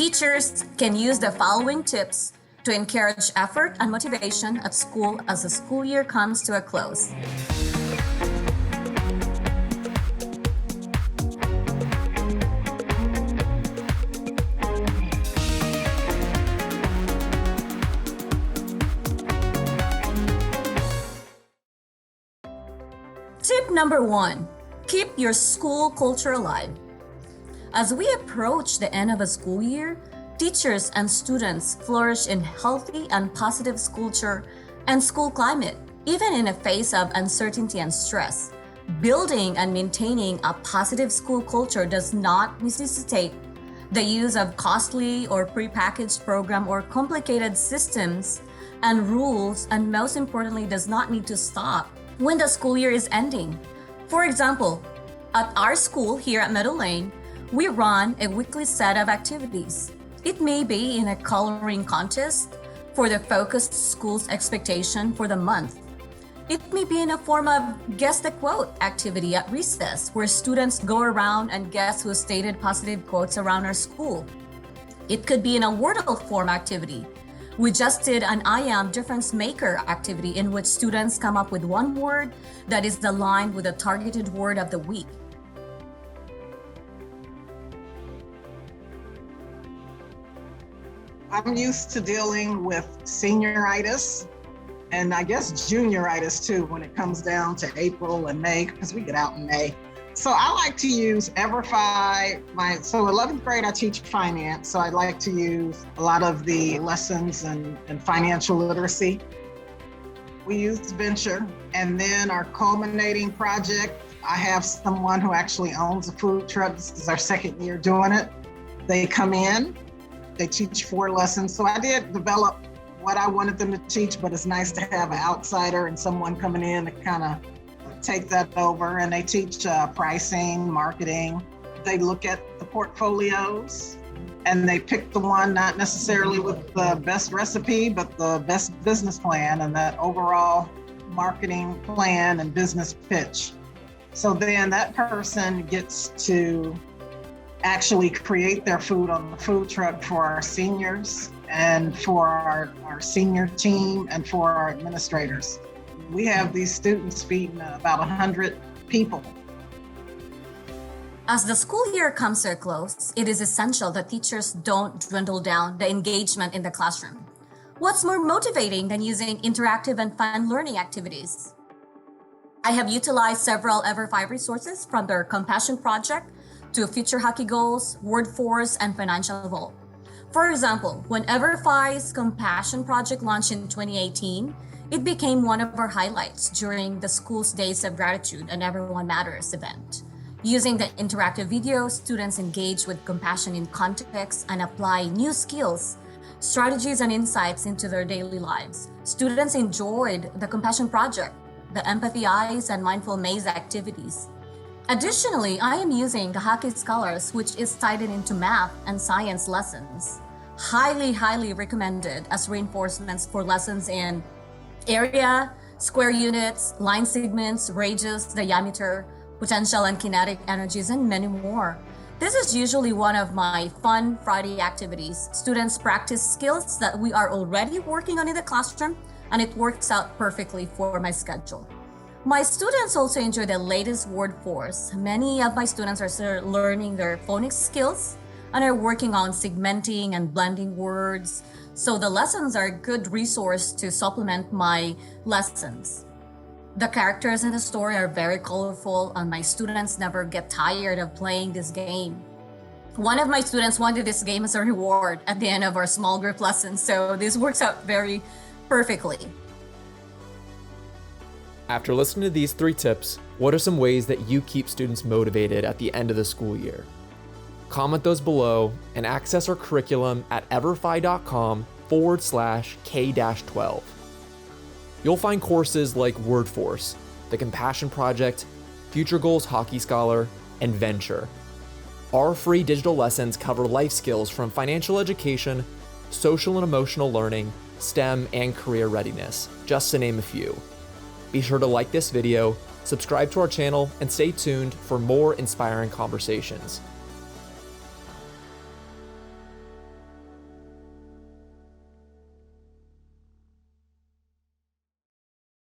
Teachers can use the following tips to encourage effort and motivation at school as the school year comes to a close. Tip number 1, keep your school culture alive. As we approach the end of a school year, teachers and students flourish in healthy and positive culture and school climate, even in the face of uncertainty and stress. Building and maintaining a positive school culture does not necessitate the use of costly or prepackaged program or complicated systems and rules, and most importantly, does not need to stop when the school year is ending. For example, at our school here at Meadow Lane, we run a weekly set of activities. It may be in a coloring contest for the focused school's expectation for the month. It may be in a form of guess the quote activity at recess, where students go around and guess who stated positive quotes around our school. It could be in a Wordle form activity. We just did an I am difference maker activity in which students come up with one word that is aligned with a targeted word of the week. I'm used to dealing with senioritis and I guess junioritis too when it comes down to April and May, because we get out in May. So I like to use Everfi. So 11th grade, I teach finance. So I like to use a lot of the lessons in financial literacy. We use Venture. And then our culminating project, I have someone who actually owns a food truck. This is our second year doing it. They come in, they teach 4 lessons. So I did develop what I wanted them to teach, but it's nice to have an outsider and someone coming in to kind of take that over. And they teach pricing, marketing. They look at the portfolios and they pick the one not necessarily with the best recipe, but the best business plan and that overall marketing plan and business pitch. So then that person gets to actually create their food on the food truck for our seniors and for our senior team and for our administrators. We have these students feeding about 100 people. As the school year comes to a close, it is essential that teachers don't dwindle down the engagement in the classroom. What's more motivating than using interactive and fun learning activities? I have utilized several Everfi resources, from their Compassion Project to Future Hockey Goals, WordForce, and Financial Vault. For example, when Everfi's Compassion Project launched in 2018, it became one of our highlights during the school's Days of Gratitude and Everyone Matters event. Using the interactive videos, students engage with compassion in context and apply new skills, strategies, and insights into their daily lives. Students enjoyed the Compassion Project, the Empathy Eyes, and Mindful Maze activities. Additionally, I am using the Hockey Scholars, which is tied into math and science lessons. Highly recommended as reinforcements for lessons in area, square units, line segments, radius, diameter, potential and kinetic energies, and many more. This is usually one of my fun Friday activities. Students practice skills that we are already working on in the classroom, and it works out perfectly for my schedule. My students also enjoy the latest WordForce. Many of my students are still learning their phonics skills and are working on segmenting and blending words. So the lessons are a good resource to supplement my lessons. The characters in the story are very colorful, and my students never get tired of playing this game. One of my students wanted this game as a reward at the end of our small group lessons, so this works out very perfectly. After listening to these 3 tips, what are some ways that you keep students motivated at the end of the school year? Comment those below and access our curriculum at everfi.com/K-12. You'll find courses like WordForce, the Compassion Project, Future Goals Hockey Scholar, and Venture. Our free digital lessons cover life skills from financial education, social and emotional learning, STEM, and career readiness, just to name a few. Be sure to like this video, subscribe to our channel, and stay tuned for more inspiring conversations.